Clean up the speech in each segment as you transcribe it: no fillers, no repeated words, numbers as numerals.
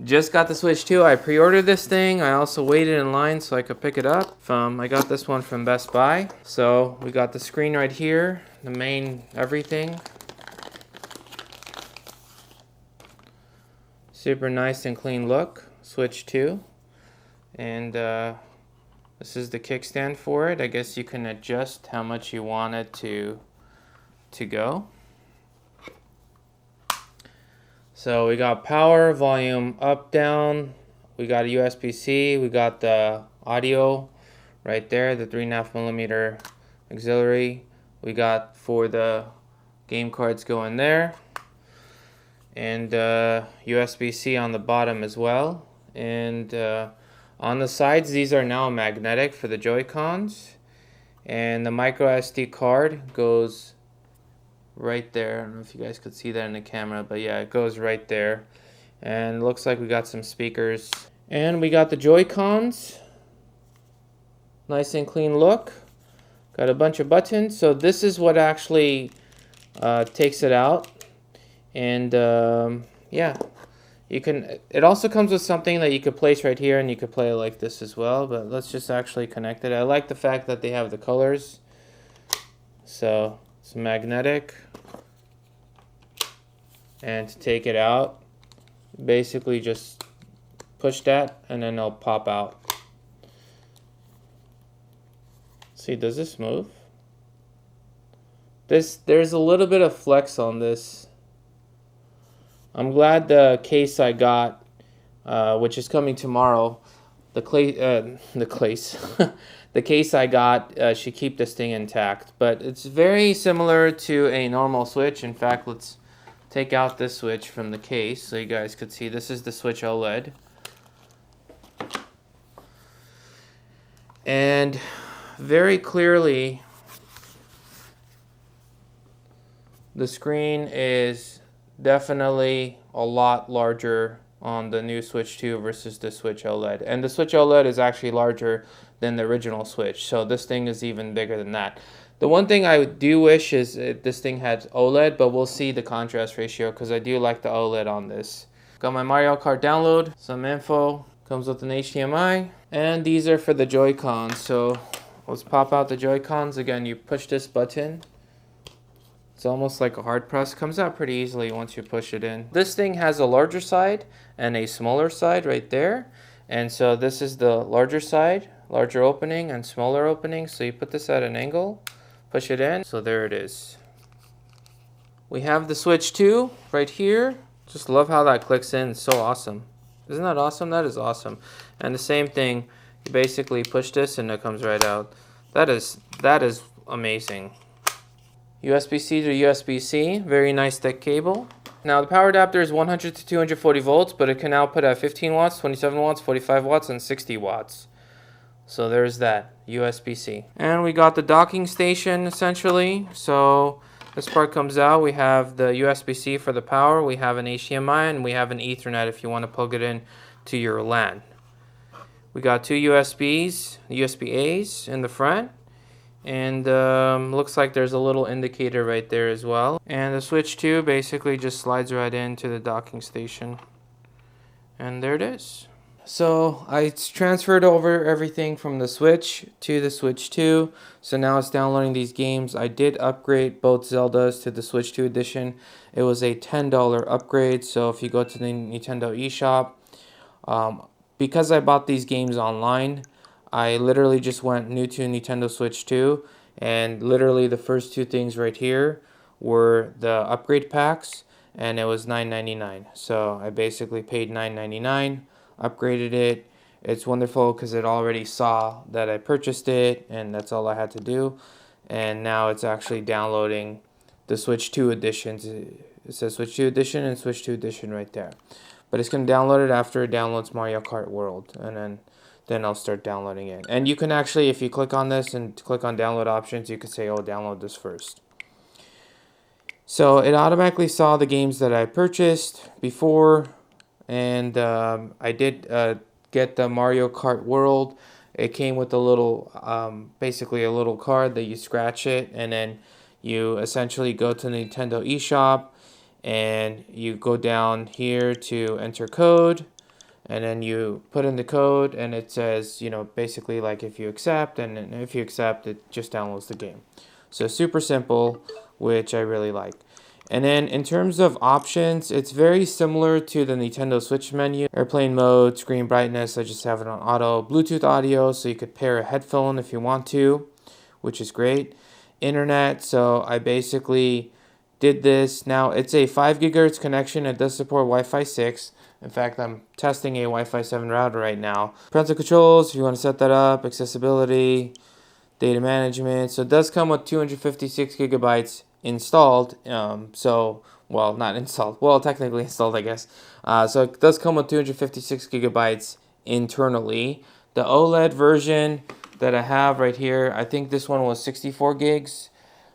Just got the Switch 2. I pre-ordered this thing. I also waited in line so I could pick it up. I got this one from Best Buy. So we got the screen right here, the main everything. Super nice and clean look, Switch 2. And this is the kickstand for it. I guess you can adjust how much you want it to go. So we got power, volume up, down. We got a USB-C. We got the audio right there, the 3.5mm auxiliary. We got for the game cards going there. And USB-C on the bottom as well. And on the sides, these are now magnetic for the Joy-Cons. And the micro SD card goes right there. I don't know if you guys could see that in the camera, but yeah, it goes right there. And it looks like we got some speakers. And we got the Joy-Cons. Nice and clean look. Got a bunch of buttons. So this is what actually takes it out. And yeah, you can. It also comes with something that you could place right here, and you could play it like this as well. But let's just actually connect it. I like the fact that they have the colors. So it's magnetic, and to take it out, basically just push that, and then it'll pop out. See, does this move? There's a little bit of flex on this. I'm glad the case I got, which is coming tomorrow, the case I got should keep this thing intact. But it's very similar to a normal Switch. In fact, let's take out this Switch from the case so you guys could see. This is the Switch OLED. And very clearly, the screen is definitely a lot larger on the new Switch 2 versus the Switch OLED. And the Switch OLED is actually larger than the original Switch. So this thing is even bigger than that. The one thing I do wish is this thing had OLED, but we'll see the contrast ratio because I do like the OLED on this. Got my Mario Kart download, some info, comes with an HDMI, and these are for the Joy-Cons. So let's pop out the Joy-Cons. Again, you push this button. It's almost like a hard press. Comes out pretty easily once you push it in. This thing has a larger side and a smaller side right there. And so this is the larger side, larger opening and smaller opening. So you put this at an angle, push it in. So there it is. We have the Switch 2 right here. Just love how that clicks in. It's so awesome. Isn't that awesome? That is awesome. And the same thing, you basically push this and it comes right out. That is amazing. USB-C to USB-C, very nice thick cable. Now the power adapter is 100 to 240 volts, but it can output at 15 watts, 27 watts, 45 watts, and 60 watts. So there's that, USB-C. And we got the docking station essentially. So this part comes out, we have the USB-C for the power, we have an HDMI, and we have an Ethernet if you want to plug it in to your LAN. We got two USB-A's in the front. And looks like there's a little indicator right there as well. And the Switch 2 basically just slides right into the docking station. And there it is. So I transferred over everything from the Switch to the Switch 2. So now it's downloading these games. I did upgrade both Zeldas to the Switch 2 edition. It was a $10 upgrade. So if you go to the Nintendo eShop, because I bought these games online, I literally just went new to Nintendo Switch 2, and literally the first two things right here were the upgrade packs, and it was $9.99. So I basically paid $9.99, upgraded it. It's wonderful because it already saw that I purchased it, and that's all I had to do. And now it's actually downloading the Switch 2 editions. It says Switch 2 edition and Switch 2 edition right there. But it's going to download it after it downloads Mario Kart World, and then I'll start downloading it. And you can actually, if you click on this and click on download options, you can say, oh, download this first. So it automatically saw the games that I purchased before, and I did get the Mario Kart World. It came with a little, basically a little card that you scratch it, and then you essentially go to the Nintendo eShop, and you go down here to enter code. and then you put in the code, and it says, basically like if you accept, and if you accept, it just downloads the game. So super simple, which I really like. And then in terms of options, it's very similar to the Nintendo Switch menu. Airplane mode, screen brightness, I just have it on auto. Bluetooth audio, so you could pair a headphone if you want to, which is great. Internet, so I basically did this. Now it's a 5 gigahertz connection. It does support Wi-Fi 6. In fact, I'm testing a Wi-Fi 7 router right now. Parental controls, if you want to set that up, accessibility, data management. So it does come with 256 gigabytes installed. Well, not installed. Well, technically installed, I guess. So it does come with 256 gigabytes internally. The OLED version that I have right here, I think this one was 64 gigs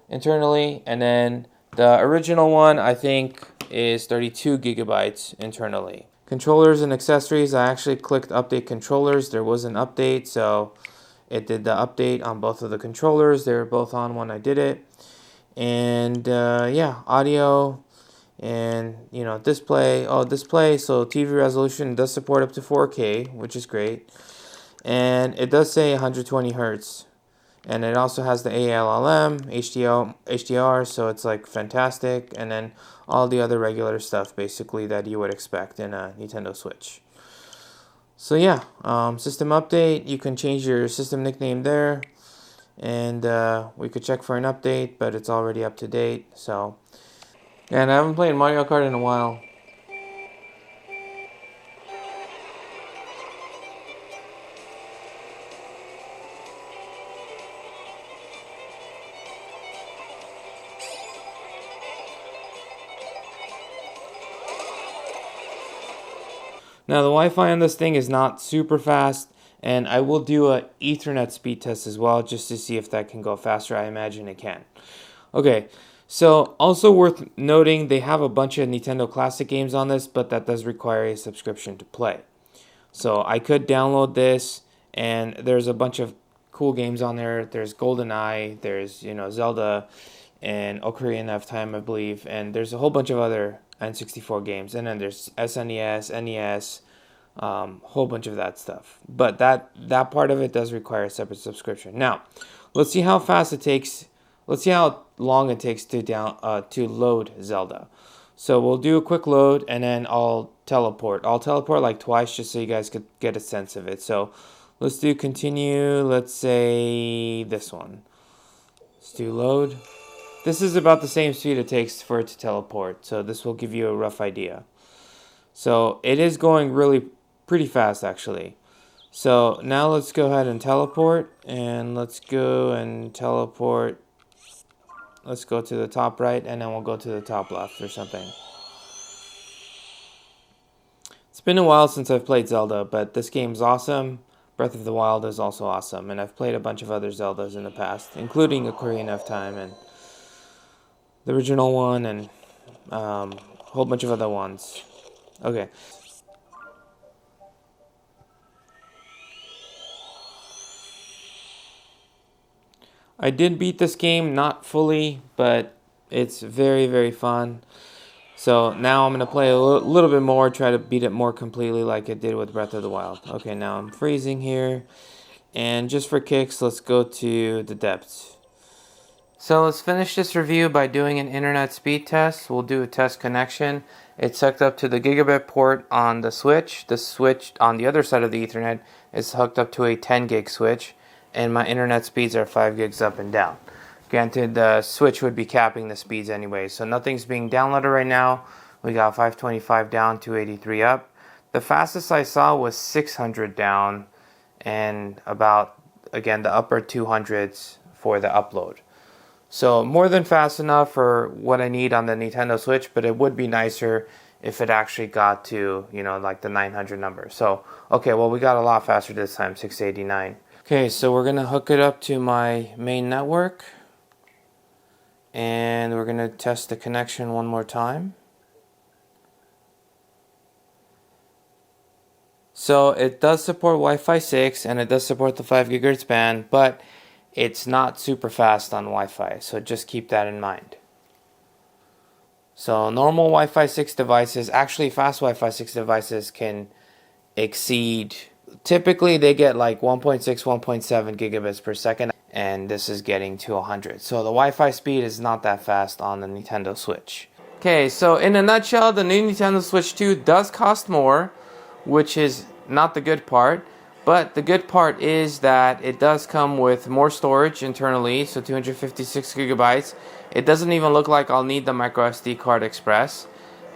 internally. And then the original one, I think, is 32 gigabytes internally. Controllers and accessories, I actually clicked update controllers. There was an update, so it did the update on both of the controllers. They were both on when I did it. And yeah, audio and display. Oh, display. So TV resolution does support up to 4K, which is great. And it does say 120 hertz. And it also has the ALLM, HDR, so it's like fantastic. And then all the other regular stuff basically that you would expect in a Nintendo Switch. So yeah, system update, you can change your system nickname there. And we could check for an update, but it's already up to date. So, and I haven't played Mario Kart in a while. Now the Wi-Fi on this thing is not super fast, and I will do a Ethernet speed test as well just to see if that can go faster. I imagine it can. Okay, so also worth noting, they have a bunch of Nintendo Classic games on this, but that does require a subscription to play. So I could download this, and there's a bunch of cool games on there. There's GoldenEye, there's Zelda, and Ocarina of Time, I believe, and there's a whole bunch of other N64 games, and then there's SNES, NES, whole bunch of that stuff. But that part of it does require a separate subscription. Now, let's see how fast it takes. Let's see how long it takes to load Zelda. So we'll do a quick load, and then I'll teleport. I'll teleport like twice just so you guys could get a sense of it. So let's do continue. Let's say this one. Let's do load. This is about the same speed it takes for it to teleport, so this will give you a rough idea. So it is going really pretty fast actually. So now let's go ahead and teleport, and let's go and teleport. Let's go to the top right, and then we'll go to the top left or something. It's been a while since I've played Zelda, but this game's awesome. Breath of the Wild is also awesome, and I've played a bunch of other Zeldas in the past, including Ocarina of Time and the original one, and a whole bunch of other ones. Okay. I did beat this game, not fully, but it's very, very fun. So now I'm going to play a little bit more, try to beat it more completely like I did with Breath of the Wild. Okay, now I'm freezing here. And just for kicks, let's go to the depths. So let's finish this review by doing an internet speed test. We'll do a test connection. It's hooked up to the gigabit port on the Switch. The Switch on the other side of the Ethernet is hooked up to a 10 gig Switch. And my internet speeds are 5 gigs up and down. Granted, the Switch would be capping the speeds anyway, so nothing's being downloaded right now. We got 525 down, 283 up. The fastest I saw was 600 down, and about, again, the upper 200s for the upload. So more than fast enough for what I need on the Nintendo Switch, but it would be nicer if it actually got to, like the 900 number. So, okay, well, we got a lot faster this time, 689. Okay, so we're going to hook it up to my main network. And we're going to test the connection one more time. So it does support Wi-Fi 6, and it does support the 5 gigahertz band, but it's not super fast on Wi-Fi, so just keep that in mind. So normal Wi-Fi 6 devices, actually fast Wi-Fi 6 devices can exceed. Typically, they get like 1.6, 1.7 gigabits per second, and this is getting to 100. So the Wi-Fi speed is not that fast on the Nintendo Switch. Okay, so in a nutshell, the new Nintendo Switch 2 does cost more, which is not the good part. But the good part is that it does come with more storage internally, so 256 gigabytes. It doesn't even look like I'll need the micro SD card express.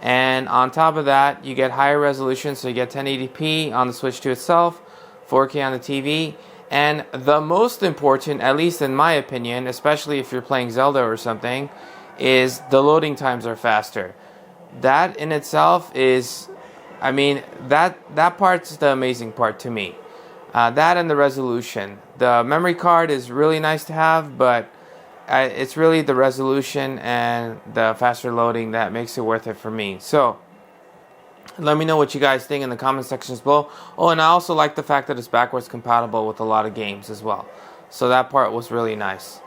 And on top of that, you get higher resolution, so you get 1080p on the Switch 2 itself, 4K on the TV. And the most important, at least in my opinion, especially if you're playing Zelda or something, is the loading times are faster. That in itself is, I mean, that part's the amazing part to me. That and the resolution. The memory card is really nice to have, but it's really the resolution and the faster loading that makes it worth it for me. So, let me know what you guys think in the comment sections below. Oh, and I also like the fact that it's backwards compatible with a lot of games as well. So that part was really nice.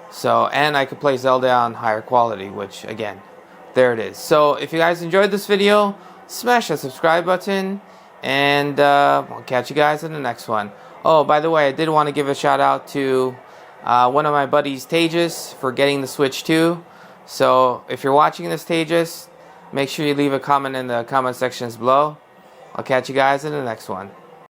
So, and I could play Zelda on higher quality, which, again, there it is. So, if you guys enjoyed this video, smash that subscribe button. And I'll catch you guys in the next one. Oh, by the way, I did want to give a shout out to one of my buddies, Tejas, for getting the Switch 2. So if you're watching this, Tejas, make sure you leave a comment in the comment sections below. I'll catch you guys in the next one.